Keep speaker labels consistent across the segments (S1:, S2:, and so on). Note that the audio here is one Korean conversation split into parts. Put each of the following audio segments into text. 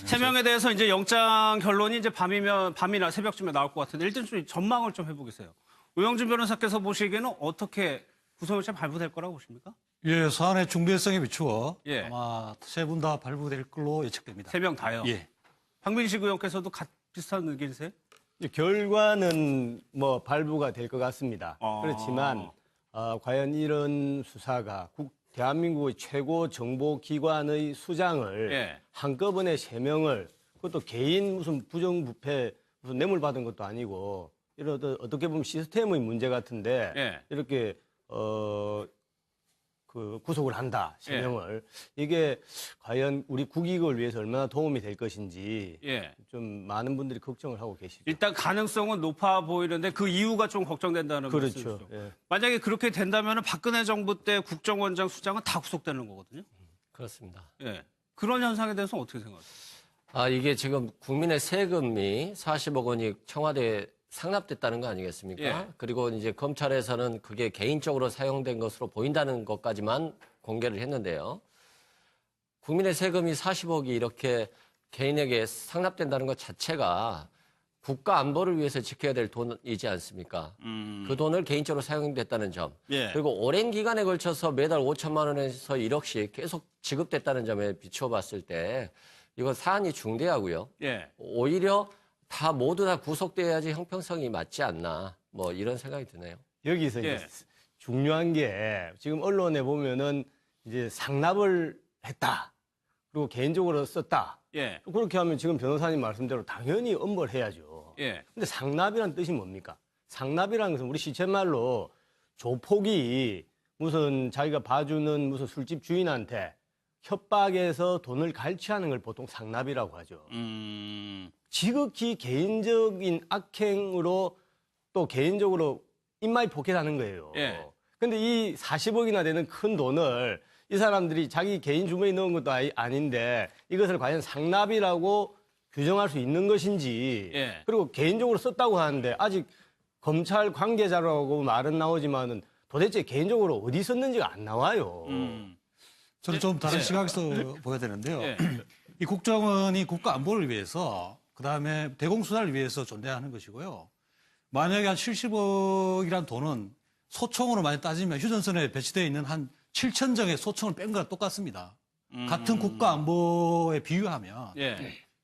S1: 세 명에 대해서 이제 영장 결론이 이제 밤이나 새벽쯤에 나올 것 같은데 일단 좀 전망을 좀 해보겠어요. 오영준 변호사께서 보시기에는 어떻게 구속영장 발부될 거라고 보십니까?
S2: 예, 사안의 중대성에 비추어
S1: 예.
S2: 아마 세 분 다 발부될 걸로 예측됩니다.
S1: 세 명 다요.
S2: 예.
S1: 박민식 의원께서도 비슷한 의견이세요?
S3: 결과는 뭐 발부가 될 것 같습니다.
S1: 아.
S3: 그렇지만 과연 이런 수사가 대한민국의 최고 정보기관의 수장을
S1: 예.
S3: 한꺼번에 세 명을 그것도 개인 무슨 부정부패 무슨 뇌물 받은 것도 아니고 이런 어떻게 보면 시스템의 문제 같은데
S1: 예.
S3: 이렇게 구속을 한다 세
S1: 예.
S3: 명을 이게 과연 우리 국익을 위해서 얼마나 도움이 될 것인지
S1: 예.
S3: 좀 많은 분들이 걱정을 하고 계시죠.
S1: 일단 가능성은 높아 보이는데 그 이유가 좀 걱정된다는
S3: 그렇죠.
S1: 말씀이죠.
S3: 예.
S1: 만약에 그렇게 된다면 박근혜 정부 때 국정원장 수장은 다 구속되는 거거든요.
S4: 그렇습니다.
S1: 예. 그런 현상에 대해서는 어떻게 생각하세요?
S4: 이게 지금 국민의 세금이 40억 원이 청와대에 상납됐다는 거 아니겠습니까?
S1: 예.
S4: 그리고 이제 검찰에서는 그게 개인적으로 사용된 것으로 보인다는 것까지만 공개를 했는데요. 국민의 세금이 40억이 이렇게 개인에게 상납된다는 것 자체가 국가 안보를 위해서 지켜야 될 돈이지 않습니까? 그 돈을 개인적으로 사용됐다는 점.
S1: 예.
S4: 그리고 오랜 기간에 걸쳐서 매달 5천만 원에서 1억씩 계속 지급됐다는 점에 비추어 봤을 때 이건 사안이 중대하고요.
S1: 예.
S4: 오히려 모두 다 구속돼야지 형평성이 맞지 않나. 뭐 이런 생각이 드네요.
S3: 여기서
S1: 예.
S3: 이제 중요한 게 지금 언론에 보면은 이제 상납을 했다. 그리고 개인적으로 썼다.
S1: 예.
S3: 그렇게 하면 지금 변호사님 말씀대로 당연히 엄벌해야죠.
S1: 예.
S3: 근데 상납이란 뜻이 뭡니까? 상납이라는 것은 우리 시쳇말로 조폭이 무슨 자기가 봐주는 무슨 술집 주인한테 협박해서 돈을 갈취하는 걸 보통 상납이라고 하죠. 지극히 개인적인 악행으로 또 개인적으로 인마이 포켓하는 거예요.
S1: 예.
S3: 근데 이 40억이나 되는 큰 돈을 이 사람들이 자기 개인 주머니에 넣은 것도 아닌데 이것을 과연 상납이라고 규정할 수 있는 것인지
S1: 예.
S3: 그리고 개인적으로 썼다고 하는데 아직 검찰 관계자라고 말은 나오지만은 도대체 개인적으로 어디 썼는지가 안 나와요.
S2: 저는 좀 다른
S1: 예.
S2: 시각에서 보여야 되는데요.
S1: 예.
S2: 이 국정원이 국가 안보를 위해서 그다음에 대공수사를 위해서 존재하는 것이고요. 만약에 한 70억이란 돈은 소총으로 많이 따지면 휴전선에 배치되어 있는 한 7,000정의 소총을 뺀 거랑 똑같습니다. 같은 국가 안보에 비유하면
S1: 예.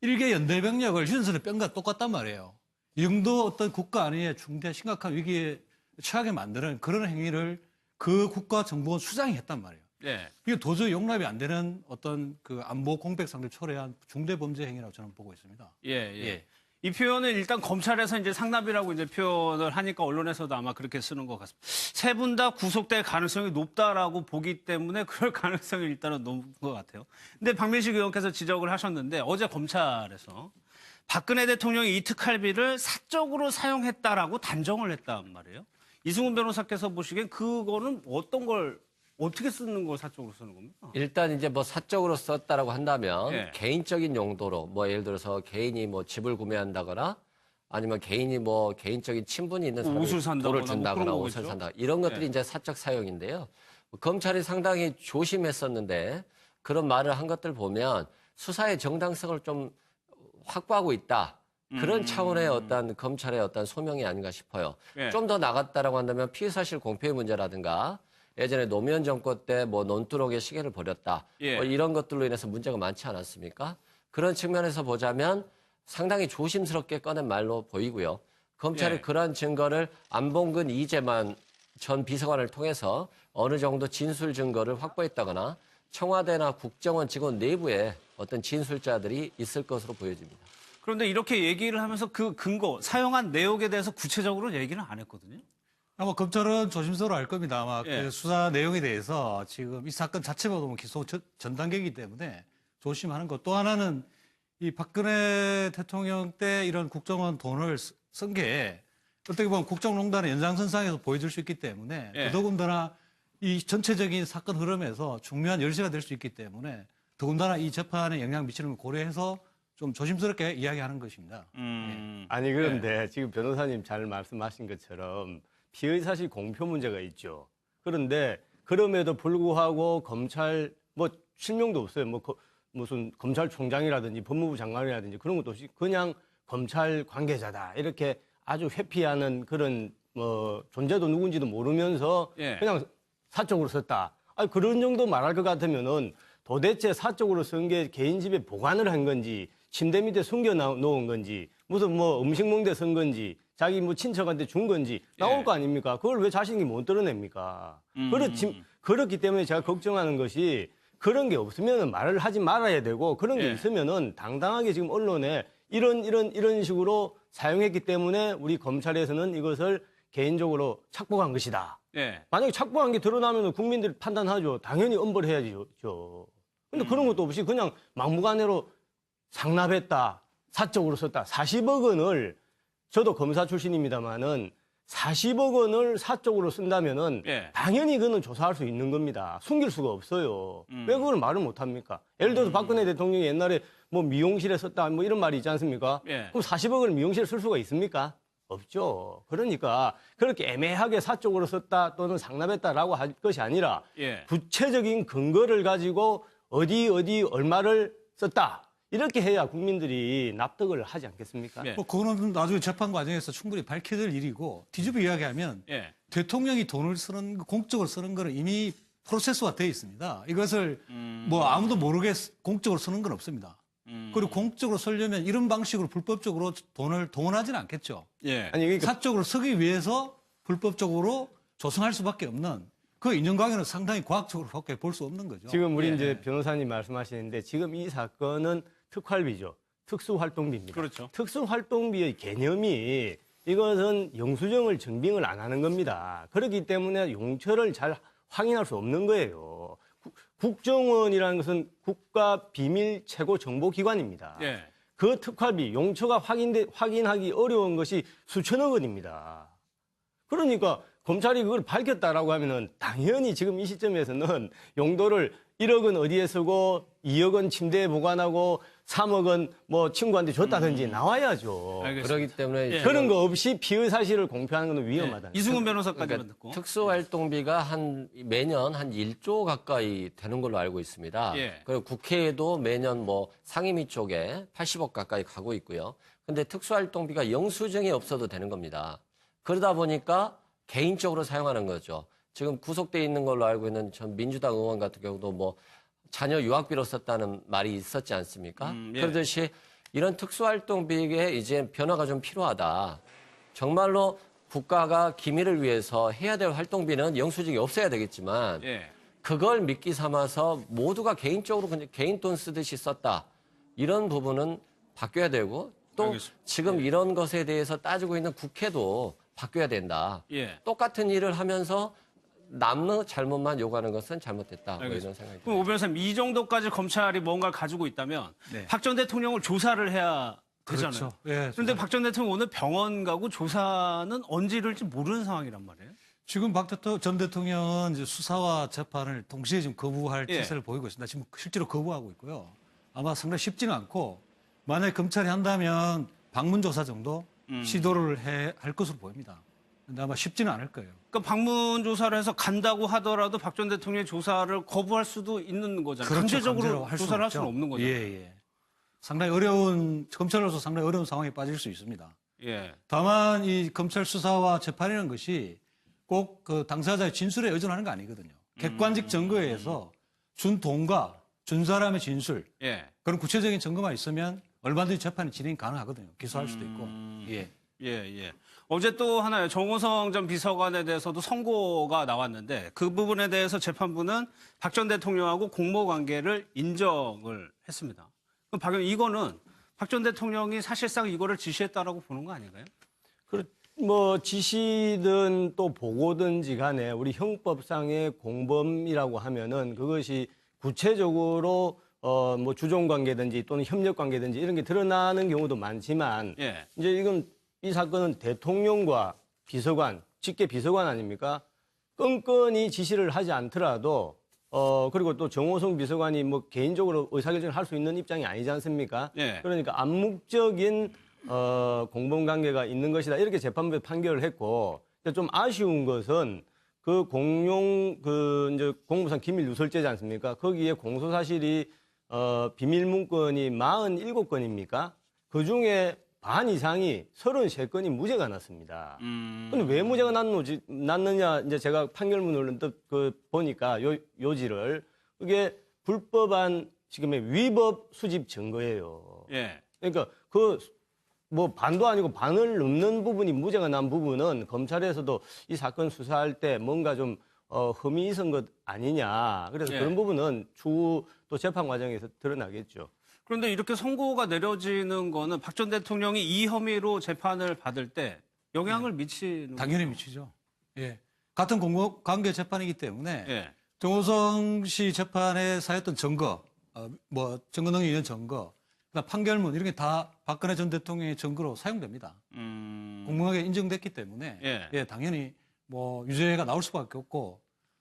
S2: 일개 연대병력을 휴전선에 뺀 거랑 똑같단 말이에요. 이 정도 어떤 국가 안위의 중대 심각한 위기에 처하게 만드는 그런 행위를 그 국가정보원 수장이 했단 말이에요.
S1: 예.
S2: 이게 도저히 용납이 안 되는 어떤 그 안보 공백상을 초래한 중대 범죄 행위라고 저는 보고 있습니다.
S1: 예, 예. 이 표현은 일단 검찰에서 이제 상납이라고 이제 표현을 하니까 언론에서도 아마 그렇게 쓰는 것 같습니다. 세 분 다 구속될 가능성이 높다라고 보기 때문에 그럴 가능성이 일단은 높은 것 같아요. 근데 박민식 의원께서 지적을 하셨는데 어제 검찰에서 박근혜 대통령이 이 특활비를 사적으로 사용했다라고 단정을 했단 말이에요. 이승훈 변호사께서 보시기엔 그거는 어떻게 쓰는 걸 사적으로 쓰는 겁니까?
S4: 일단 이제 뭐 사적으로 썼다라고 한다면
S1: 예.
S4: 개인적인 용도로 뭐 예를 들어서 개인이 뭐 집을 구매한다거나 아니면 개인이 뭐 개인적인 친분이 있는 사람이
S1: 옷을 산다거나
S4: 돈을
S1: 뭐
S4: 준다거나
S1: 그런
S4: 옷을
S1: 거겠죠?
S4: 산다 이런 것들이
S1: 예.
S4: 이제 사적 사용인데요. 검찰이 상당히 조심했었는데 그런 말을 한 것들 보면 수사의 정당성을 좀 확보하고 있다. 그런 차원의 어떤 검찰의 어떤 소명이 아닌가 싶어요.
S1: 예.
S4: 좀 더 나갔다라고 한다면 피의사실 공표의 문제라든가 예전에 노무현 정권 때 뭐 논두렁의 시계를 버렸다.
S1: 예.
S4: 뭐 이런 것들로 인해서 문제가 많지 않았습니까? 그런 측면에서 보자면 상당히 조심스럽게 꺼낸 말로 보이고요. 검찰이
S1: 예.
S4: 그러한 증거를 안봉근 이재만 전 비서관을 통해서 어느 정도 진술 증거를 확보했다거나 청와대나 국정원 직원 내부에 어떤 진술자들이 있을 것으로 보여집니다.
S1: 그런데 이렇게 얘기를 하면서 그 근거, 사용한 내용에 대해서 구체적으로 얘기는 안 했거든요.
S2: 아마 검찰은 조심스러워 할 겁니다. 아마
S1: 예.
S2: 그 수사 내용에 대해서 지금 이 사건 자체가 보면 기소 전 단계이기 때문에 조심하는 것. 또 하나는 이 박근혜 대통령 때 이런 국정원 돈을 쓴 게 어떻게 보면 국정농단의 연장선상에서 보여줄 수 있기 때문에
S1: 예.
S2: 더더군다나 이 전체적인 사건 흐름에서 중요한 열쇠가 될 수 있기 때문에 더군다나 이 재판에 영향 미치는 걸 고려해서 좀 조심스럽게 이야기하는 것입니다.
S3: 아니 그런데 지금 변호사님 잘 말씀하신 것처럼 피의사실 공표 문제가 있죠. 그런데 그럼에도 불구하고 검찰 뭐 실명도 없어요. 뭐 무슨 검찰총장이라든지 법무부 장관이라든지 그런 것도 없이 그냥 검찰 관계자다 이렇게 아주 회피하는 그런 뭐 존재도 누군지도 모르면서
S1: 예.
S3: 그냥 사적으로 썼다. 아니 그런 정도 말할 것 같으면은 도대체 사적으로 쓴 게 개인 집에 보관을 한 건지 침대 밑에 숨겨 놓은 건지 무슨 뭐 음식 먹는데 쓴 건지 자기 뭐 친척한테 준 건지 나올
S1: 예.
S3: 거 아닙니까? 그걸 왜 자신이 못 드러냅니까? 그렇기 때문에 제가 걱정하는 것이 그런 게 없으면 말을 하지 말아야 되고 그런 게
S1: 예.
S3: 있으면은 당당하게 지금 언론에 이런 식으로 사용했기 때문에 우리 검찰에서는 이것을 개인적으로 착복한 것이다.
S1: 예.
S3: 만약에 착복한 게 드러나면 국민들이 판단하죠. 당연히 엄벌해야죠. 근데 그런 것도 없이 그냥 막무가내로 상납했다. 사적으로 썼다. 40억 원을 저도 검사 출신입니다만은 40억 원을 사적으로 쓴다면은
S1: 예.
S3: 당연히 그거는 조사할 수 있는 겁니다. 숨길 수가 없어요. 왜 그걸 말을 못 합니까? 예를 들어서 박근혜 대통령이 옛날에 뭐 미용실에 썼다 뭐 이런 말이 있지 않습니까?
S1: 예.
S3: 그럼 40억을 미용실에 쓸 수가 있습니까? 없죠. 그러니까 그렇게 애매하게 사적으로 썼다 또는 상납했다라고 할 것이 아니라
S1: 예.
S3: 구체적인 근거를 가지고 어디 얼마를 썼다. 이렇게 해야 국민들이 납득을 하지 않겠습니까?
S1: 예.
S2: 뭐 그거는 나중에 재판 과정에서 충분히 밝혀질 일이고 뒤집어 이야기하면
S1: 예.
S2: 대통령이 돈을 쓰는 공적으로 쓰는 거는 이미 프로세스화 되어 있습니다. 이것을 뭐 아무도 모르게 공적으로 쓰는 건 없습니다. 그리고 공적으로 쓰려면 이런 방식으로 불법적으로 돈을 동원하지는 않겠죠.
S1: 예.
S3: 아니 그러니까
S2: 사적으로 쓰기 위해서 불법적으로 조성할 수밖에 없는 그 인정관계는 상당히 과학적으로밖에 볼 수 없는 거죠.
S3: 지금 우리
S1: 예.
S3: 이제 변호사님 말씀하시는데 지금 이 사건은 특활비죠. 특수활동비입니다.
S1: 그렇죠.
S3: 특수활동비의 개념이 이것은 영수증을 증빙을 안 하는 겁니다. 그렇기 때문에 용처를 잘 확인할 수 없는 거예요. 국정원이라는 것은 국가 비밀 최고 정보기관입니다.
S1: 예.
S3: 그 특활비, 용처가 확인하기 어려운 것이 수천억 원입니다. 그러니까 검찰이 그걸 밝혔다라고 하면은 당연히 지금 이 시점에서는 용도를 1억 원 어디에 쓰고 2억 원 침대에 보관하고 3억 원 뭐 친구한테 줬다든지 나와야죠.
S1: 알겠습니다.
S4: 그렇기 때문에
S1: 예.
S3: 그런 거 없이 피의 사실을 공표하는 건 위험하다.
S1: 이승훈 변호사까지만
S4: 그러니까
S1: 듣고.
S4: 특수활동비가 매년 한 1조 가까이 되는 걸로 알고 있습니다.
S1: 예.
S4: 그리고 국회에도 매년 뭐 상임위 쪽에 80억 가까이 가고 있고요. 근데 특수활동비가 영수증이 없어도 되는 겁니다. 그러다 보니까 개인적으로 사용하는 거죠. 지금 구속돼 있는 걸로 알고 있는 전 민주당 의원 같은 경우도 뭐 자녀 유학비로 썼다는 말이 있었지 않습니까?
S1: 예.
S4: 그러듯이 이런 특수활동비에 이제 변화가 좀 필요하다. 정말로 국가가 기밀을 위해서 해야 될 활동비는 영수증이 없어야 되겠지만
S1: 예.
S4: 그걸 미끼 삼아서 모두가 개인적으로 그냥 개인 돈 쓰듯이 썼다. 이런 부분은 바뀌어야 되고 또
S1: 알겠습니다.
S4: 지금 이런 것에 대해서 따지고 있는 국회도 바뀌어야 된다.
S1: 예.
S4: 똑같은 일을 하면서 남의 잘못만 요구하는 것은 잘못됐다. 뭐 이런 생각이
S1: 그럼 오 변호사님 이 정도까지 검찰이 뭔가를 가지고 있다면
S2: 네.
S1: 박 전 대통령을 조사를 해야 되잖아요.
S2: 그렇죠. 예,
S1: 그런데 박 전 대통령 오늘 병원 가고 조사는 언제 이룰지 모르는 상황이란 말이에요.
S2: 지금 박 전 대통령은 이제 수사와 재판을 동시에 지금 거부할
S1: 예.
S2: 태세를 보이고 있습니다. 지금 실제로 거부하고 있고요. 아마 상당히 쉽지는 않고 만약에 검찰이 한다면 방문 조사 정도 시도를 할 것으로 보입니다. 근데 아마 쉽지는 않을 거예요.
S1: 그러니까 방문 조사를 해서 간다고 하더라도 박 전 대통령의 조사를 거부할 수도 있는 거잖아요. 강제적으로
S2: 강제로 할 수는
S1: 조사를 할
S2: 없죠.
S1: 수는 없는 거죠.
S2: 예. 상당히 검찰로서 상당히 어려운 상황에 빠질 수 있습니다.
S1: 예.
S2: 다만 이 검찰 수사와 재판이라는 것이 꼭 그 당사자의 진술에 의존하는 거 아니거든요. 객관적 증거에 의해서 준 돈과 준 사람의 진술
S1: 예.
S2: 그런 구체적인 증거만 있으면 얼마든지 재판이 진행이 가능하거든요. 기소할 수도 있고. 예.
S1: 예. 어제 또 하나요. 정호성 전 비서관에 대해서도 선고가 나왔는데 그 부분에 대해서 재판부는 박 전 대통령하고 공모 관계를 인정을 했습니다. 그럼 박 의원 이거는 박 전 대통령이 사실상 이거를 지시했다라고 보는 거 아닌가요?
S3: 뭐 지시든 또 보고든지 간에 우리 형법상의 공범이라고 하면은 그것이 구체적으로 뭐 주종 관계든지 또는 협력 관계든지 이런 게 드러나는 경우도 많지만
S1: 예.
S3: 이제 이 사건은 대통령과 비서관, 직계 비서관 아닙니까? 끈끈이 지시를 하지 않더라도 그리고 또 정호성 비서관이 뭐 개인적으로 의사결정을 할 수 있는 입장이 아니지 않습니까?
S1: 예.
S3: 그러니까 암묵적인 공범 관계가 있는 것이다. 이렇게 재판부에 판결을 했고 좀 아쉬운 것은 그 공용 이제 공무상 기밀 누설죄지 않습니까? 거기에 공소 사실이 비밀 문건이 47건입니까? 그 중에 반 이상이 33건이 무죄가 났습니다. 근데 왜 무죄가 났느냐, 이제 제가 판결문을 보니까 요지를, 그게 불법한 지금의 위법 수집 증거예요.
S1: 예.
S3: 그러니까 뭐 반도 아니고 반을 넘는 부분이 무죄가 난 부분은 검찰에서도 이 사건 수사할 때 뭔가 좀 흠이 있은 것 아니냐. 그래서
S1: 예.
S3: 그런 부분은 추후 또 재판 과정에서 드러나겠죠.
S1: 그런데 이렇게 선고가 내려지는 거는 박 전 대통령이 이 혐의로 재판을 받을 때 영향을 미치는
S2: 당연히 미치죠. 예. 같은 공무관계 재판이기 때문에
S1: 예.
S2: 정호성 씨 재판에 사였던 증거, 뭐 증거 능력 있는 증거, 그다음 판결문 이런 게 다 박근혜 전 대통령의 증거로 사용됩니다. 공무원에게 인정됐기 때문에
S1: 예.
S2: 당연히 뭐 유죄가 나올 수밖에 없고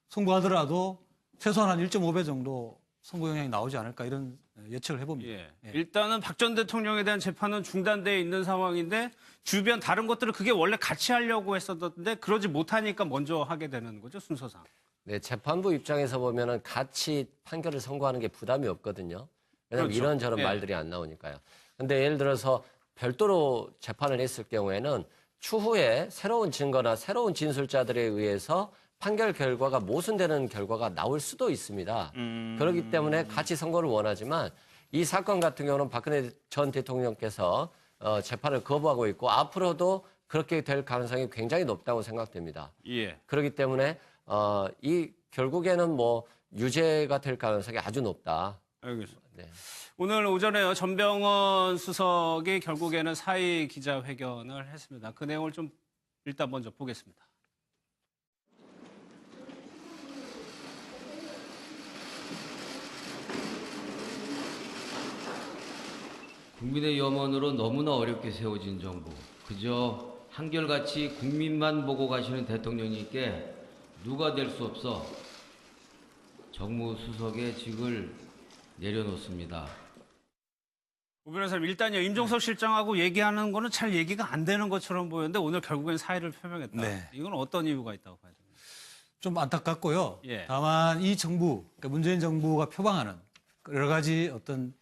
S2: 선고하더라도 최소한 한 1.5배 정도 선고 영향이 나오지 않을까 이런 예측을 해봅니다.
S1: 예.
S2: 예.
S1: 일단은 박 전 대통령에 대한 재판은 중단돼 있는 상황인데 주변 다른 것들을 그게 원래 같이 하려고 했었는데 그러지 못하니까 먼저 하게 되는 거죠, 순서상.
S4: 네, 재판부 입장에서 보면은 같이 판결을 선고하는 게 부담이 없거든요. 왜냐하면
S1: 그렇죠.
S4: 이런저런
S1: 예.
S4: 말들이 안 나오니까요. 근데 예를 들어서 별도로 재판을 했을 경우에는 추후에 새로운 증거나 새로운 진술자들에 의해서 판결 결과가 모순되는 결과가 나올 수도 있습니다. 그렇기 때문에 같이 선고를 원하지만 이 사건 같은 경우는 박근혜 전 대통령께서 재판을 거부하고 있고 앞으로도 그렇게 될 가능성이 굉장히 높다고 생각됩니다.
S1: 예.
S4: 그렇기 때문에 이 결국에는 뭐 유죄가 될 가능성이 아주 높다.
S1: 알겠습니다.
S4: 네.
S1: 오늘 오전에요, 전병헌 수석이 결국에는 사의 기자회견을 했습니다. 그 내용을 좀 일단 먼저 보겠습니다.
S5: 국민의 염원으로 너무나 어렵게 세워진 정부, 그저 한결같이 국민만 보고 가시는 대통령님께 누가 될 수 없어 정무수석의 직을 내려놓습니다.
S1: 오 변호사님, 일단요, 임종석 실장하고 얘기하는 거는 잘 얘기가 안 되는 것처럼 보였는데 오늘 결국엔 사의를 표명했다.
S2: 네.
S1: 이건 어떤 이유가 있다고 봐야 됩니까?
S2: 좀 안타깝고요.
S1: 예.
S2: 다만 이 정부, 그러니까 문재인 정부가 표방하는 여러 가지 어떤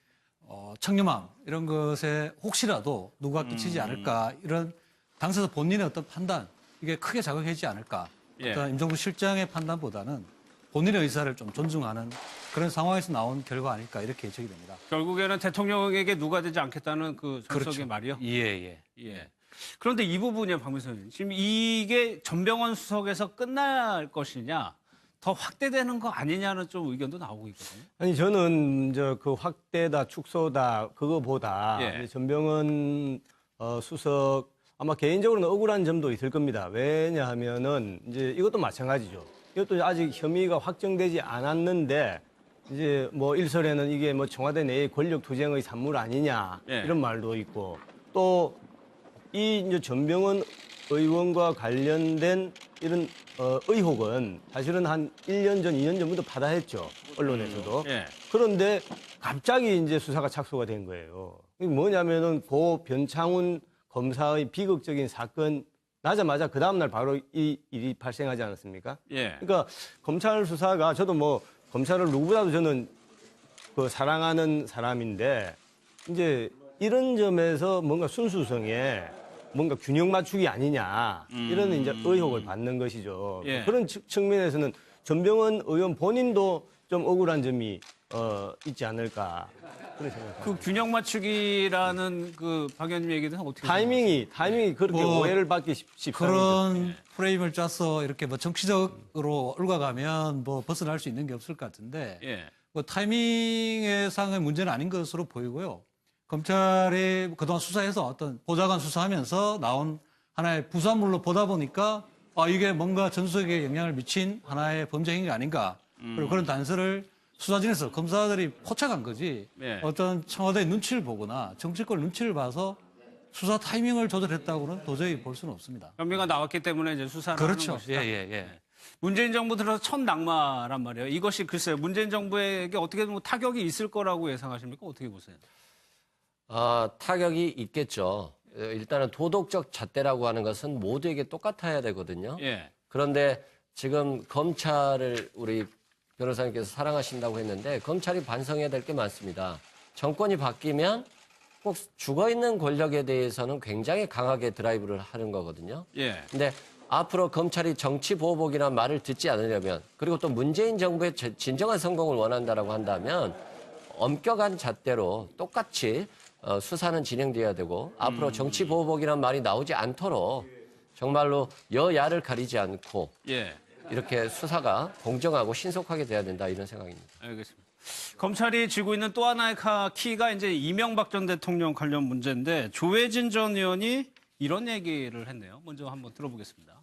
S2: 청렴함 이런 것에 혹시라도 누가 끼치지 않을까 이런 당사자 본인의 어떤 판단 이게 크게 자극하지 않을까.
S1: 예.
S2: 어떤 임종국 실장의 판단보다는 본인의 의사를 좀 존중하는 그런 상황에서 나온 결과 아닐까 이렇게 예측이 됩니다.
S1: 결국에는 대통령에게 누가 되지 않겠다는 그 정석의
S2: 그렇죠.
S1: 말이요?
S2: 예.
S1: 예. 그런데 이 부분이요, 박 변호사님. 지금 이게 전병헌 수석에서 끝날 것이냐, 더 확대되는 거 아니냐는 좀 의견도 나오고 있거든요.
S3: 아니, 저는 그 확대다, 축소다, 그거보다
S1: 예.
S3: 전병헌 수석 아마 개인적으로는 억울한 점도 있을 겁니다. 왜냐하면은 이제 이것도 마찬가지죠. 이것도 아직 혐의가 확정되지 않았는데 이제 뭐 일설에는 이게 뭐 청와대 내의 권력 투쟁의 산물 아니냐
S1: 예.
S3: 이런 말도 있고 또 이 이제 전병헌 의원과 관련된 이런 의혹은 사실은 한 1년 전, 2년 전부터 받아했죠. 언론에서도.
S1: 예.
S3: 그런데 갑자기 이제 수사가 착수가 된 거예요. 이게 뭐냐면은 고 변창훈 검사의 비극적인 사건 나자마자 그 다음날 바로 이 일이 발생하지 않았습니까?
S1: 예.
S3: 그러니까 검찰 수사가 저도 뭐 검찰을 누구보다도 저는 그 사랑하는 사람인데 이제 이런 점에서 뭔가 순수성에 뭔가 균형 맞추기 아니냐 이런 이제 의혹을 받는 것이죠.
S1: 예.
S3: 그런 측면에서는 전병헌 의원 본인도 좀 억울한 점이 있지 않을까 그런 생각합니다.
S1: 그 균형 맞추기라는 그 박 의원님 얘기는 어떻게
S3: 타이밍이 그렇게
S2: 뭐
S3: 오해를 받기 쉽습니다.
S2: 그런 프레임을 짜서 이렇게 뭐 정치적으로 얽어가면 뭐 벗어날 수 있는 게 없을 것 같은데
S1: 예.
S2: 뭐 타이밍의 상의 문제는 아닌 것으로 보이고요. 검찰이 그동안 수사해서 어떤 보좌관 수사하면서 나온 하나의 부산물로 보다 보니까 이게 뭔가 전수에게 영향을 미친 하나의 범죄 행위 아닌가. 그리고 그런 단서를 수사진에서 검사들이 포착한 거지.
S1: 예.
S2: 어떤 청와대 눈치를 보거나 정치권 눈치를 봐서 수사 타이밍을 조절했다고는 도저히 볼 수는 없습니다.
S1: 혐의가 나왔기 때문에 이제 수사를
S2: 그렇죠.
S1: 하는 것이다.
S2: 예.
S1: 문재인 정부 들어서 첫 낙마란 말이에요. 이것이 글쎄요, 문재인 정부에게 어떻게 뭐 타격이 있을 거라고 예상하십니까? 어떻게 보세요?
S4: 타격이 있겠죠. 일단은 도덕적 잣대라고 하는 것은 모두에게 똑같아야 되거든요.
S1: 예.
S4: 그런데 지금 검찰을 우리 변호사님께서 사랑하신다고 했는데 검찰이 반성해야 될 게 많습니다. 정권이 바뀌면 꼭 죽어있는 권력에 대해서는 굉장히 강하게 드라이브를 하는 거거든요.
S1: 예.
S4: 근데 앞으로 검찰이 정치 보복이라는 말을 듣지 않으려면 그리고 또 문재인 정부의 진정한 성공을 원한다라고 한다면 엄격한 잣대로 똑같이 수사는 진행돼야 되고 앞으로 정치 보복이라는 말이 나오지 않도록 정말로 여야를 가리지 않고
S1: 예.
S4: 이렇게 수사가 공정하고 신속하게 돼야 된다 이런 생각입니다.
S1: 알겠습니다. 검찰이 쥐고 있는 또 하나의 키가 이제 이명박 전 대통령 관련 문제인데 조혜진 전 의원이 이런 얘기를 했네요. 먼저 한번 들어보겠습니다.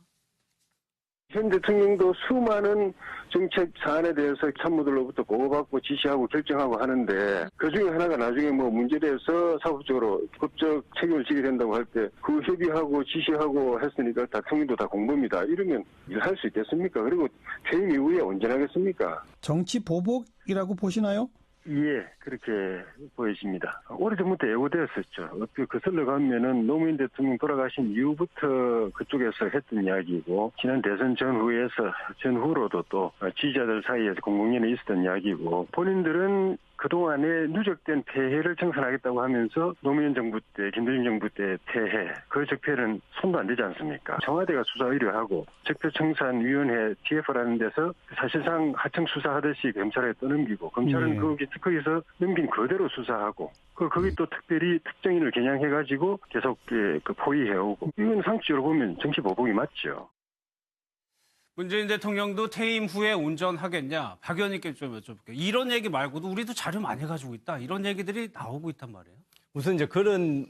S6: 현 대통령도 수많은 정책 사안에 대해서 참모들로부터 보고받고 지시하고 결정하고 하는데 그중에 하나가 나중에 뭐 문제돼서 사법적으로 법적 책임을 지게 된다고 할 때 그 협의하고 지시하고 했으니까 대통령도 다 공범이다. 이러면 일할 수 있겠습니까? 그리고 퇴임 이후에 온전하겠습니까?
S7: 정치 보복이라고 보시나요?
S6: 예, 그렇게 보여집니다. 오래전부터 예고되었었죠. 어떻게 거슬러 가면은 노무현 대통령 돌아가신 이후부터 그쪽에서 했던 이야기고, 지난 대선 전후로도 또 지지자들 사이에서 공공연히 있었던 이야기고, 본인들은 그동안에 누적된 폐해를 청산하겠다고 하면서 노무현 정부 때, 김대중 정부 때 폐해, 그 적폐는 손도 안 대지 않습니까? 청와대가 수사 의뢰하고 적폐청산위원회 TF라는 데서 사실상 하청 수사하듯이 검찰에 떠넘기고 검찰은 거기서 넘긴 그대로 수사하고 거기 또 특별히 특정인을 겨냥해가지고 계속 그 포위해오고 이건 상식적으로 보면 정치 보복이 맞죠.
S1: 문재인 대통령도 퇴임 후에 온전하겠냐? 박 의원님께 좀 여쭤볼게요. 이런 얘기 말고도 우리도 자료 많이 가지고 있다. 이런 얘기들이 나오고 있단 말이에요.
S3: 우선 이제 그런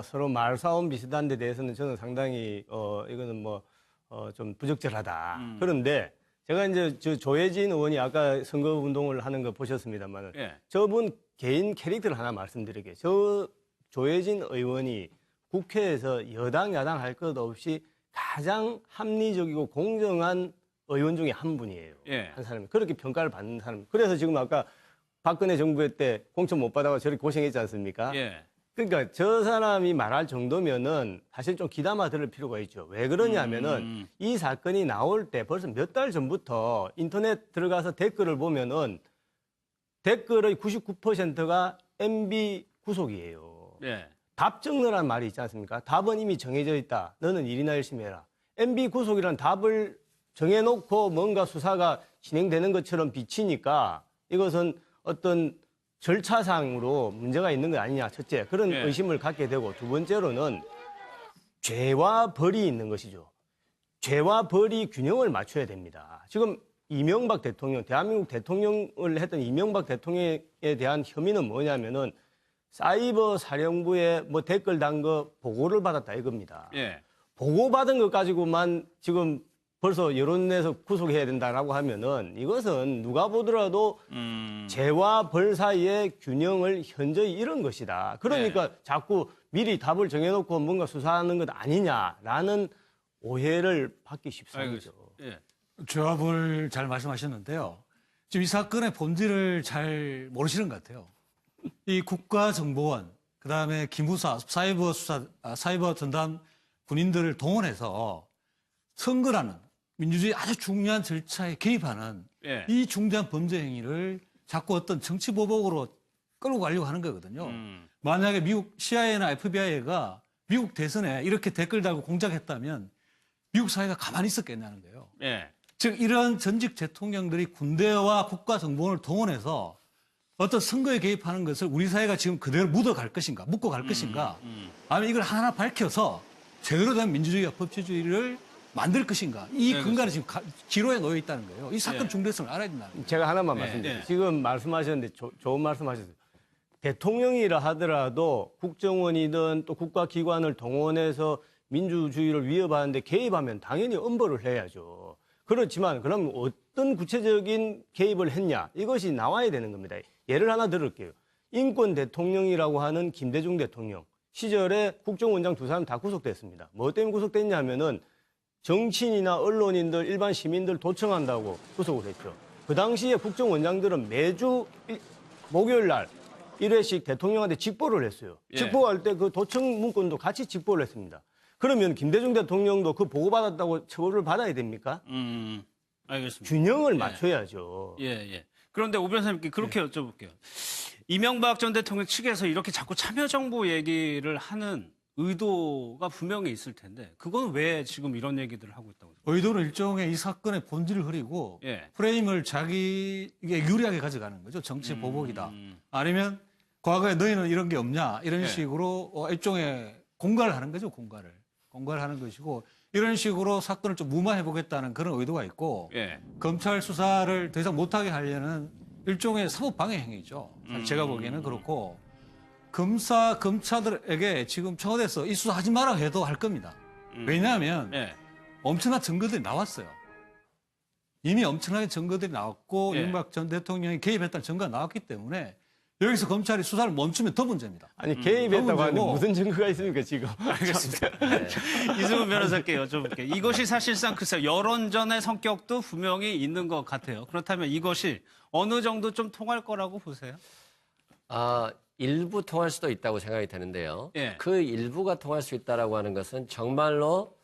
S3: 서로 말싸움 비슷한 데 대해서는 저는 상당히 이거는 좀 부적절하다. 그런데 제가 이제 조혜진 의원이 아까 선거 운동을 하는 거 보셨습니다만
S1: 예.
S3: 저분 개인 캐릭터를 하나 말씀드릴게요. 조혜진 의원이 국회에서 여당 야당 할 것 없이 가장 합리적이고 공정한 의원 중에 한 분이에요.
S1: 예.
S3: 한 사람이. 그렇게 평가를 받는 사람. 그래서 지금 아까 박근혜 정부 때 공천 못 받아가 저렇게 고생했지 않습니까?
S1: 예.
S3: 그러니까 저 사람이 말할 정도면은 사실 좀 귀담아 들을 필요가 있죠. 왜 그러냐면은 이 사건이 나올 때 벌써 몇 달 전부터 인터넷 들어가서 댓글을 보면은 댓글의 99%가 MB 구속이에요.
S1: 예.
S3: 답 적느라는 말이 있지 않습니까? 답은 이미 정해져 있다. 너는 일이나 열심히 해라. MB 구속이라는 답을 정해놓고 뭔가 수사가 진행되는 것처럼 비치니까 이것은 어떤 절차상으로 문제가 있는 거 아니냐. 첫째, 그런
S1: 예.
S3: 의심을 갖게 되고 두 번째로는 죄와 벌이 있는 것이죠. 죄와 벌이 균형을 맞춰야 됩니다. 지금 이명박 대통령, 대한민국 대통령을 했던 이명박 대통령에 대한 혐의는 뭐냐면은 사이버 사령부에 뭐 댓글 단 거 보고를 받았다 이겁니다.
S1: 예.
S3: 보고받은 것 가지고만 지금 벌써 여론내에서 구속해야 된다라고 하면은 이것은 누가 보더라도 죄와 벌 사이의 균형을 현저히 잃은 것이다. 그러니까 자꾸 미리 답을 정해놓고 뭔가 수사하는 것 아니냐라는 오해를 받기 쉽습니다.
S1: 예.
S2: 조합을 잘 말씀하셨는데요. 지금 이 사건의 본질을 잘 모르시는 것 같아요. 이 국가정보원, 그다음에 기무사, 사이버 수사, 사이버 전담 군인들을 동원해서 선거라는 민주주의 아주 중요한 절차에 개입하는
S1: 예.
S2: 이 중대한 범죄 행위를 자꾸 어떤 정치 보복으로 끌고 가려고 하는 거거든요. 만약에 미국 CIA나 FBI가 미국 대선에 이렇게 댓글 달고 공작했다면 미국 사회가 가만히 있었겠냐는 거예요.
S1: 예.
S2: 즉 이런 전직 대통령들이 군대와 국가정보원을 동원해서 어떤 선거에 개입하는 것을 우리 사회가 지금 그대로 묻어갈 것인가, 묻고 갈 것인가, 아니면 이걸 하나 밝혀서 제대로 된 민주주의와 법치주의를 만들 것인가. 이 근간이 지금 기로에 놓여 있다는 거예요. 이 사건 중대성을 알아야 된다는 거예요.
S3: 제가 하나만 말씀드릴게요. 지금 말씀하셨는데 좋은 말씀하셨어요. 대통령이라 하더라도 국정원이든 또 국가기관을 동원해서 민주주의를 위협하는데 개입하면 당연히 엄벌을 해야죠. 그렇지만 그럼 어떤 구체적인 개입을 했냐 이것이 나와야 되는 겁니다. 예를 하나 들을게요. 인권 대통령이라고 하는 김대중 대통령 시절에 국정원장 두 사람 다 구속됐습니다. 뭐 때문에 구속됐냐면은 정치인이나 언론인들 일반 시민들 도청한다고 구속을 했죠. 그 당시에 국정원장들은 매주 목요일 날 1회씩 대통령한테 직보를 했어요.
S1: 예.
S3: 직보할 때 그 도청 문건도 같이 직보를 했습니다. 그러면 김대중 대통령도 그 보고받았다고 처벌을 받아야 됩니까?
S1: 알겠습니다.
S3: 균형을 맞춰야죠.
S1: 예, 예. 그런데 오 변호사님께 그렇게 여쭤볼게요. 이명박 전 대통령 측에서 이렇게 자꾸 참여정부 얘기를 하는 의도가 분명히 있을 텐데 그건 왜 지금 이런 얘기들을 하고 있다고 생각해요?
S2: 의도는 일종의 이 사건의 본질을 흐리고
S1: 예.
S2: 프레임을 자기에게 유리하게 가져가는 거죠. 정치 보복이다. 아니면 과거에 너희는 이런 게 없냐 이런
S1: 예.
S2: 식으로 일종의 공갈을 하는 거죠. 공갈을 하는 것이고 이런 식으로 사건을 좀 무마해 보겠다는 그런 의도가 있고
S1: 예.
S2: 검찰 수사를 더 이상 못하게 하려는 일종의 사법 방해 행위죠. 제가 보기에는 그렇고 검사들에게 지금 청와대에서 이 수사하지 마라 해도 할 겁니다. 왜냐하면
S1: 예.
S2: 엄청난 증거들이 나왔어요. 이미 엄청나게 증거들이 나왔고
S1: 예.
S2: 이명박 전 대통령이 개입했다는 증거가 나왔기 때문에 여기서 검찰이 수사를 멈추면 더 문제입니다.
S3: 아니 개입했다고 하는데
S2: 문제고.
S3: 무슨 증거가 있습니까 지금?
S1: 알겠습니다. 이승훈 변호사께 여쭤볼게요. 이것이 사실상 글쎄요. 여론전의 성격도 분명히 있는 것 같아요. 그렇다면 이것이 어느 정도 좀 통할 거라고 보세요?
S4: 일부 통할 수도 있다고 생각이 되는데요.
S1: 예.
S4: 그 일부가 통할 수 있다라고 하는 것은 정말로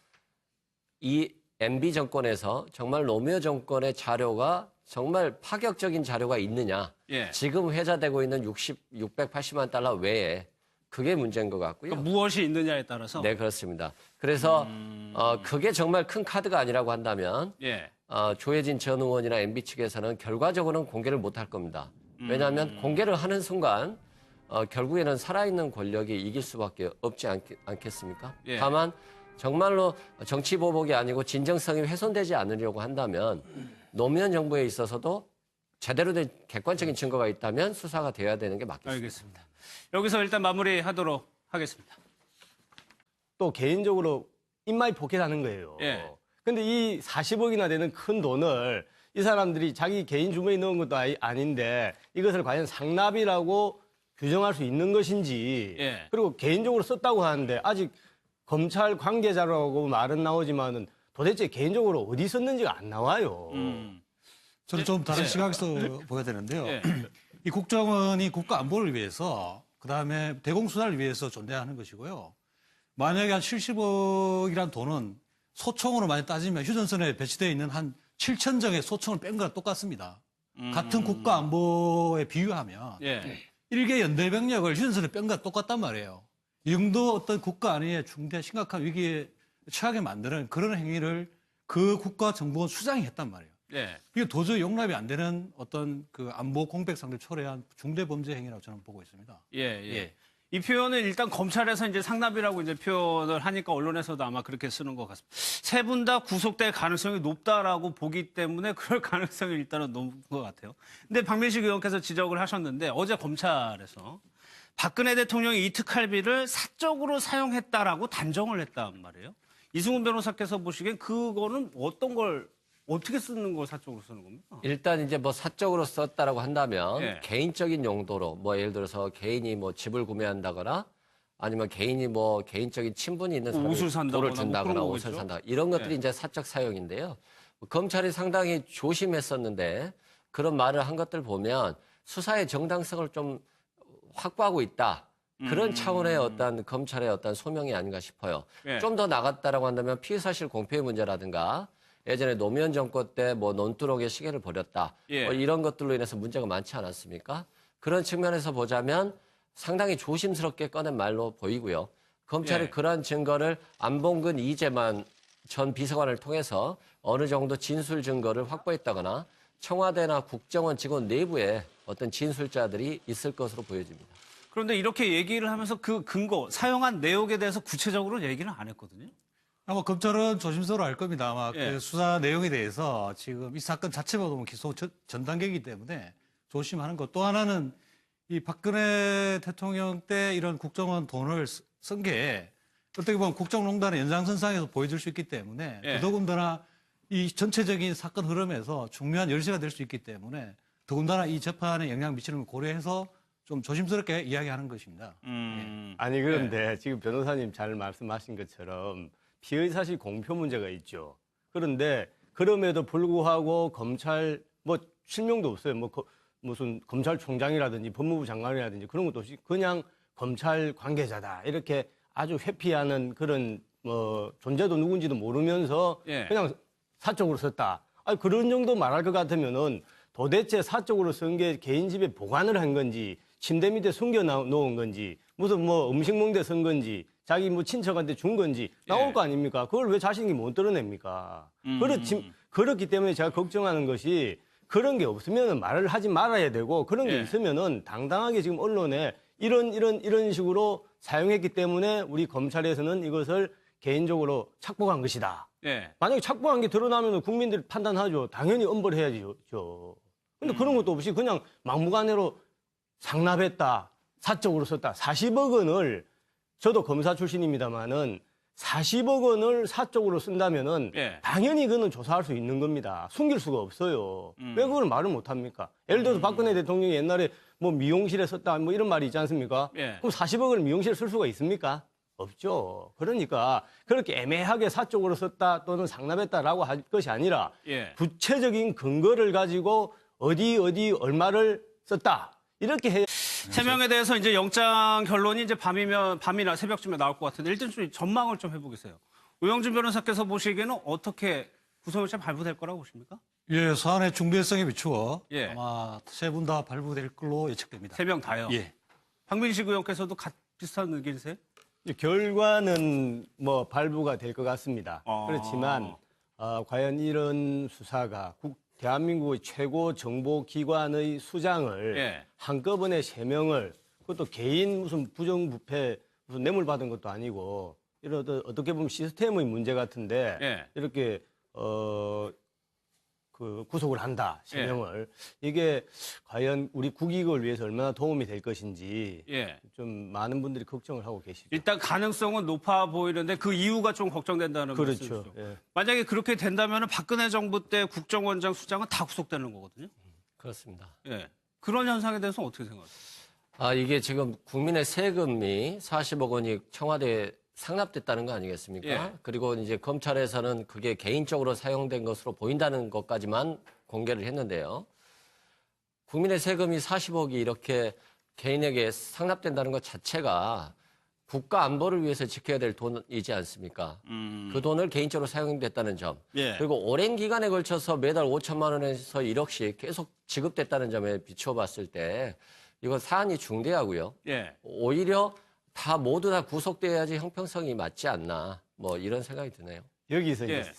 S4: 이 MB 정권에서 정말 노무현 정권의 자료가 정말 파격적인 자료가 있느냐.
S1: 예.
S4: 지금 회자되고 있는 680만 달러 외에 그게 문제인 것 같고요.
S1: 그러니까 무엇이 있느냐에 따라서.
S4: 네, 그렇습니다. 그래서 그게 정말 큰 카드가 아니라고 한다면
S1: 예.
S4: 조혜진 전 의원이나 MB 측에서는 결과적으로는 공개를 못할 겁니다. 왜냐하면 공개를 하는 순간 결국에는 살아있는 권력이 이길 수밖에 없지 않겠습니까?
S1: 예.
S4: 다만 정말로 정치 보복이 아니고 진정성이 훼손되지 않으려고 한다면 노무현 정부에 있어서도 제대로 된 객관적인 증거가 있다면 수사가 돼야 되는 게 맞겠습니다.
S1: 알겠습니다. 여기서 일단 마무리하도록 하겠습니다.
S3: 또 개인적으로 인마이 포켓하는 거예요.
S1: 예.
S3: 근데 이 40억이나 되는 큰 돈을 이 사람들이 자기 개인 주머니에 넣은 것도 아닌데 이것을 과연 상납이라고 규정할 수 있는 것인지
S1: 예.
S3: 그리고 개인적으로 썼다고 하는데 아직 검찰 관계자라고 말은 나오지만은 도대체 개인적으로 어디 썼는지가 안 나와요.
S2: 저는 좀 다른
S1: 예.
S2: 시각에서 보여야 되는데요.
S1: 예.
S2: 이 국정원이 국가 안보를 위해서 그다음에 대공수사를 위해서 존재하는 것이고요. 만약에 한 70억이란 돈은 소총으로 많이 따지면 휴전선에 배치되어 있는 한 7,000정의 소총을 뺀 거랑 똑같습니다. 같은 국가 안보에 비유하면
S1: 예.
S2: 일개 연대병력을 휴전선에 뺀 거랑 똑같단 말이에요. 이 정도 어떤 국가 안위의 중대 심각한 위기에 처하게 만드는 그런 행위를 그 국가 정보원 수장이 했단 말이에요.
S1: 예.
S2: 이게 도저히 용납이 안 되는 어떤 그 안보 공백 상태를 초래한 중대 범죄 행위라고 저는 보고 있습니다.
S1: 예, 예. 이 표현은 일단 검찰에서 이제 상납이라고 이제 표현을 하니까 언론에서도 아마 그렇게 쓰는 것 같습니다. 세 분 다 구속될 가능성이 높다라고 보기 때문에 그럴 가능성이 일단은 높은 것 같아요. 근데 박민식 의원께서 지적을 하셨는데 어제 검찰에서 박근혜 대통령이 이 특활비를 사적으로 사용했다라고 단정을 했단 말이에요. 이승훈 변호사께서 보시기엔 그거는 어떤 걸 어떻게 쓰는 걸 사적으로 쓰는 겁니까?
S4: 일단 이제 뭐 사적으로 썼다라고 한다면
S1: 예.
S4: 개인적인 용도로 뭐 예를 들어서 개인이 뭐 집을 구매한다거나 아니면 개인이 뭐 개인적인 친분이 있는 사람이
S1: 옷을 산다거나
S4: 돈을
S1: 뭐
S4: 준다거나
S1: 그런
S4: 옷을
S1: 거겠죠?
S4: 산다 이런 것들이
S1: 예.
S4: 이제 사적 사용인데요. 검찰이 상당히 조심했었는데 그런 말을 한 것들 보면 수사의 정당성을 좀 확보하고 있다. 그런 차원의 어떤 검찰의 어떤 소명이 아닌가 싶어요.
S1: 예.
S4: 좀 더 나갔다라고 한다면 피의사실 공표의 문제라든가 예전에 노무현 정권 때 뭐 논두렁의 시계를 버렸다.
S1: 예.
S4: 뭐 이런 것들로 인해서 문제가 많지 않았습니까? 그런 측면에서 보자면 상당히 조심스럽게 꺼낸 말로 보이고요. 검찰이
S1: 예.
S4: 그러한 증거를 안봉근 이재만 전 비서관을 통해서 어느 정도 진술 증거를 확보했다거나 청와대나 국정원 직원 내부에 어떤 진술자들이 있을 것으로 보여집니다.
S1: 그런데 이렇게 얘기를 하면서 그 근거, 사용한 내용에 대해서 구체적으로 얘기는 안 했거든요.
S2: 아마 검찰은 조심스러워 할 겁니다. 아마
S1: 예.
S2: 그 수사 내용에 대해서 지금 이 사건 자체가 보면 기소 전 단계이기 때문에 조심하는 것. 또 하나는 이 박근혜 대통령 때 이런 국정원 돈을 쓴 게 어떻게 보면 국정농단의 연장선상에서 보여줄 수 있기 때문에
S1: 예.
S2: 더군다나 이 전체적인 사건 흐름에서 중요한 열쇠가 될 수 있기 때문에 더군다나 이 재판에 영향 미치는 걸 고려해서 좀 조심스럽게 이야기하는 것입니다.
S3: 아니 그런데 지금 변호사님 잘 말씀하신 것처럼 피의사실 공표 문제가 있죠. 그런데 그럼에도 불구하고 검찰 뭐 실명도 없어요. 뭐 무슨 검찰총장이라든지 법무부 장관이라든지 그런 것도 없이 그냥 검찰 관계자다 이렇게 아주 회피하는 그런 뭐 존재도 누군지도 모르면서
S1: 예.
S3: 그냥 사적으로 썼다. 아니, 그런 정도 말할 것 같으면은 도대체 사적으로 쓴 게 개인 집에 보관을 한 건지, 침대 밑에 숨겨 놓은 건지, 무슨 뭐 음식 먹는데 쓴 건지, 자기 뭐 친척한테 준 건지 나올 거 아닙니까? 그걸 왜 자신이 못 드러냅니까? 그렇기 때문에 제가 걱정하는 것이 그런 게 없으면 말을 하지 말아야 되고 그런 게 있으면은 당당하게 지금 언론에 이런 식으로 사용했기 때문에 우리 검찰에서는 이것을 개인적으로 착복한 것이다. 만약에 착복한 게 드러나면 국민들이 판단하죠. 당연히 엄벌해야죠. 근데 그런 것도 없이 그냥 막무가내로 상납했다, 사적으로 썼다. 40억 원을 저도 검사 출신입니다만은 40억 원을 사적으로 쓴다면은 당연히 그거는 조사할 수 있는 겁니다. 숨길 수가 없어요. 왜 그걸 말을 못 합니까? 예를 들어서 박근혜 대통령이 옛날에 뭐 미용실에 썼다 뭐 이런 말이 있지 않습니까? 그럼 40억 원을 미용실에 쓸 수가 있습니까? 없죠. 그러니까 그렇게 애매하게 사적으로 썼다 또는 상납했다라고 할 것이 아니라 구체적인 근거를 가지고 어디 얼마를 썼다 이렇게 해야.
S1: 세 명에 대해서 이제 영장 결론이 이제 밤이나 새벽쯤에 나올 것 같은데 일단 좀 전망을 좀 해보겠어요. 우영준 변호사께서 보시기에는 어떻게 구속영장 발부될 거라고 보십니까?
S2: 예, 사안의 중대성에 비추어 아마 세 분 다 발부될 걸로 예측됩니다.
S1: 세 명 다요.
S2: 예.
S1: 박민식 의원께서도 비슷한 의견이세요?
S3: 결과는 뭐 발부가 될 것 같습니다. 그렇지만 과연 이런 수사가 대한민국의 최고 정보기관의 수장을 한꺼번에 3명을 그것도 개인 무슨 부정부패 무슨 뇌물 받은 것도 아니고 이런 어떻게 보면 시스템의 문제 같은데 이렇게 구속을 한다 3명을 이게 과연 우리 국익을 위해서 얼마나 도움이 될 것인지 좀 많은 분들이 걱정을 하고 계시죠.
S1: 일단 가능성은 높아 보이는데 그 이유가 좀 걱정된다는
S3: 그렇죠.
S1: 말씀이죠. 만약에 그렇게 된다면 박근혜 정부 때 국정원장 수장은 다 구속되는 거거든요.
S4: 그렇습니다.
S1: 그런 현상에 대해서는 어떻게 생각하세요?
S4: 이게 지금 국민의 세금이 40억 원이 청와대에 상납됐다는 거 아니겠습니까? 그리고 이제 검찰에서는 그게 개인적으로 사용된 것으로 보인다는 것까지만 공개를 했는데요. 국민의 세금이 40억이 이렇게 개인에게 상납된다는 것 자체가 국가 안보를 위해서 지켜야 될 돈이지 않습니까? 그 돈을 개인적으로 사용됐다는 점. 그리고 오랜 기간에 걸쳐서 매달 5천만 원에서 1억씩 계속 지급됐다는 점에 비춰봤을 때 이거 사안이 중대하고요. 오히려 모두 다 구속돼야지 형평성이 맞지 않나 뭐 이런 생각이 드네요.
S3: 여기서 이제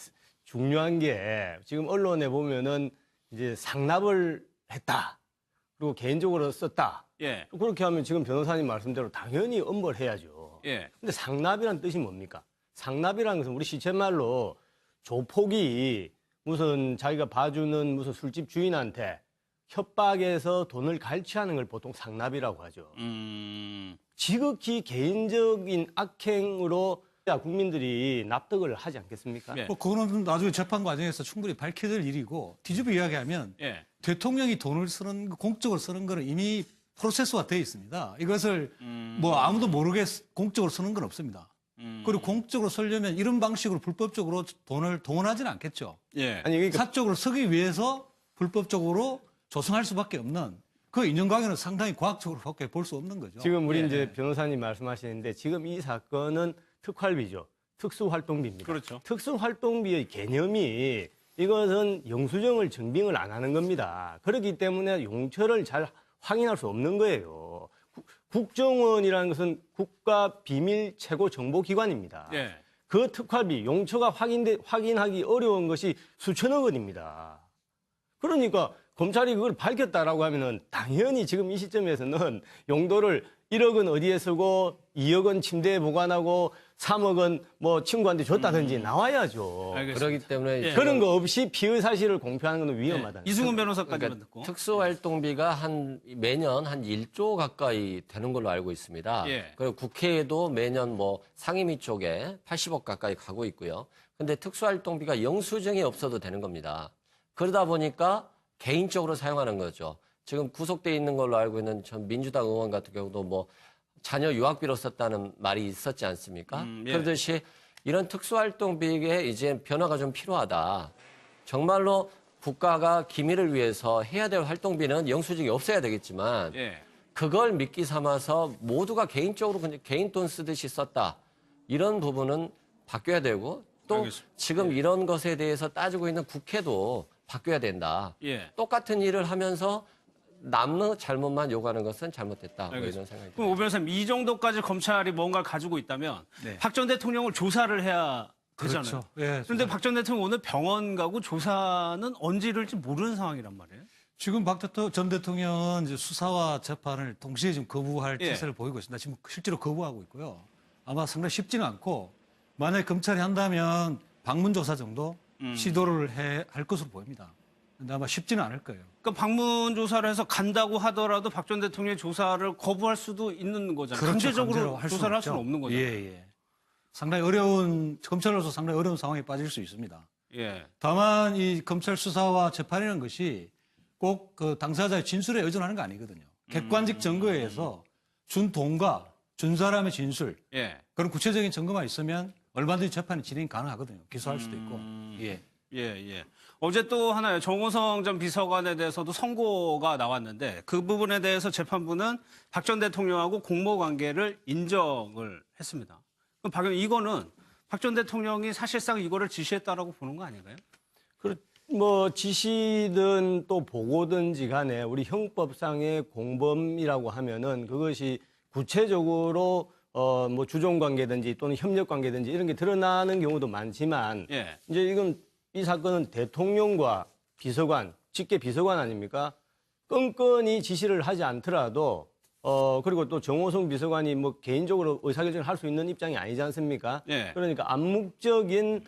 S3: 중요한 게 지금 언론에 보면은 이제 상납을 했다. 그리고 개인적으로 썼다. 그렇게 하면 지금 변호사님 말씀대로 당연히 엄벌해야죠. 근데 상납이란 뜻이 뭡니까? 상납이라는 것은 우리 시쳇말로 조폭이 무슨 자기가 봐주는 무슨 술집 주인한테 협박해서 돈을 갈취하는 걸 보통 상납이라고 하죠. 지극히 개인적인 악행으로 국민들이 납득을 하지 않겠습니까?
S2: 그거는 나중에 재판 과정에서 충분히 밝혀질 일이고 뒤집어 이야기하면 대통령이 돈을 공적으로 쓰는 거는 이미 프로세스화 되어 있습니다. 이것을 뭐 아무도 모르게 공적으로 쓰는 건 없습니다. 그리고 공적으로 쓰려면 이런 방식으로 불법적으로 돈을 동원하지는 않겠죠.
S3: 아니, 그러니까
S2: 사적으로 쓰기 위해서 불법적으로 조성할 수밖에 없는 그 인연관계는 상당히 과학적으로밖에 볼 수 없는 거죠.
S3: 지금 우리 이제 변호사님 말씀하시는데 지금 이 사건은 특활비죠. 특수활동비입니다.
S1: 그렇죠.
S3: 특수활동비의 개념이 이것은 영수증을 증빙을 안 하는 겁니다. 그렇기 때문에 용처를 잘 확인할 수 없는 거예요. 국정원이라는 것은 국가 비밀 최고 정보기관입니다. 그 특활비, 용처가 확인하기 어려운 것이 수천억 원입니다. 그러니까 검찰이 그걸 밝혔다라고 하면은 당연히 지금 이 시점에서는 용도를 1억 원 어디에 쓰고 2억 원 침대에 보관하고 3억 원 뭐 친구한테 줬다든지 나와야죠.
S4: 그렇기 때문에
S3: 그런 거 없이 피의 사실을 공표하는 건 위험하다.
S1: 이승훈 변호사까지만 듣고.
S4: 특수활동비가 매년 한 1조 가까이 되는 걸로 알고 있습니다. 그리고 국회에도 매년 뭐 상임위 쪽에 80억 가까이 가고 있고요. 근데 특수활동비가 영수증이 없어도 되는 겁니다. 그러다 보니까 개인적으로 사용하는 거죠. 지금 구속돼 있는 걸로 알고 있는 전 민주당 의원 같은 경우도 뭐 자녀 유학비로 썼다는 말이 있었지 않습니까? 그러듯이 이런 특수활동비에 이제 변화가 좀 필요하다. 정말로 국가가 기밀을 위해서 해야 될 활동비는 영수증이 없어야 되겠지만 그걸 미끼 삼아서 모두가 개인적으로 그냥 개인 돈 쓰듯이 썼다. 이런 부분은 바뀌어야 되고 또 지금 이런 것에 대해서 따지고 있는 국회도 바뀌어야 된다.
S1: 예.
S4: 똑같은 일을 하면서 남의 잘못만 요구하는 것은 잘못됐다. 뭐 이런 생각이
S1: 그럼 오 변호사님, 이 정도까지 검찰이 뭔가를 가지고 있다면
S2: 네.
S1: 박 전 대통령을 조사를 해야 되잖아요.
S2: 그렇죠. 예,
S1: 그런데 박 전 대통령 오늘 병원 가고 조사는 언제 이룰지 모르는 상황이란 말이에요.
S2: 지금 박 전 대통령은 이제 수사와 재판을 동시에 지금 거부할
S1: 예.
S2: 태세를 보이고 있습니다. 지금 실제로 거부하고 있고요. 아마 상당히 쉽지는 않고 만약에 검찰이 한다면 방문 조사 정도 시도를 할 것으로 보입니다. 근데 아마 쉽지는 않을 거예요.
S1: 그러니까 방문 조사를 해서 간다고 하더라도 박 전 대통령의 조사를 거부할 수도 있는 거잖아요. 강제적으로
S2: 강제로
S1: 조사를 할 수는
S2: 없죠.
S1: 없는 거죠.
S2: 예, 예. 상당히 검찰로서 상당히 어려운 상황에 빠질 수 있습니다.
S1: 예.
S2: 다만 이 검찰 수사와 재판이라는 것이 꼭 그 당사자의 진술에 의존하는 거 아니거든요. 객관적 증거에 의해서 준 돈과 준 사람의 진술
S1: 예.
S2: 그런 구체적인 증거만 있으면 얼마든지 재판이 진행이 가능하거든요. 기소할 수도 있고. 예.
S1: 예, 예. 어제 또 하나요. 정호성 전 비서관에 대해서도 선고가 나왔는데 그 부분에 대해서 재판부는 박 전 대통령하고 공모 관계를 인정을 했습니다. 그럼 박 의원, 이거는 박 전 대통령이 사실상 이거를 지시했다라고 보는 거 아닌가요?
S3: 뭐 지시든 또 보고든지 간에 우리 형법상의 공범이라고 하면은 그것이 구체적으로 뭐 주종 관계든지 또는 협력 관계든지 이런 게 드러나는 경우도 많지만
S1: 예.
S3: 이제 이건 이 사건은 대통령과 비서관, 직계 비서관 아닙니까? 끈끈이 지시를 하지 않더라도 그리고 또 정호성 비서관이 뭐 개인적으로 의사결정을 할 수 있는 입장이 아니지 않습니까?
S1: 예.
S3: 그러니까 암묵적인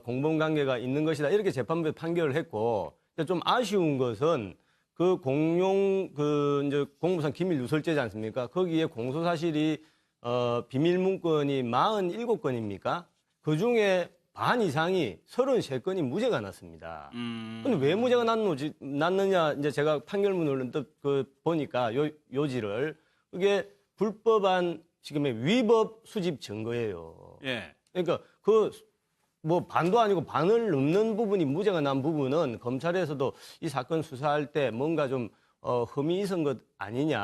S3: 공범 관계가 있는 것이다 이렇게 재판부에 판결을 했고 좀 아쉬운 것은 그 공용 이제 공무상 기밀 누설죄지 않습니까? 거기에 공소 사실이 비밀 문건이 47건입니까? 그 중에 반 이상이 33건이 무죄가 났습니다. 근데 왜 무죄가 났느냐 이제 제가 판결문을 보니까 요지를 그게 불법한 지금의 위법 수집 증거예요.
S1: 예.
S3: 그러니까 뭐 반도 아니고 반을 넘는 부분이 무죄가 난 부분은 검찰에서도 이 사건 수사할 때 뭔가 좀 흠이 있은 것 아니냐.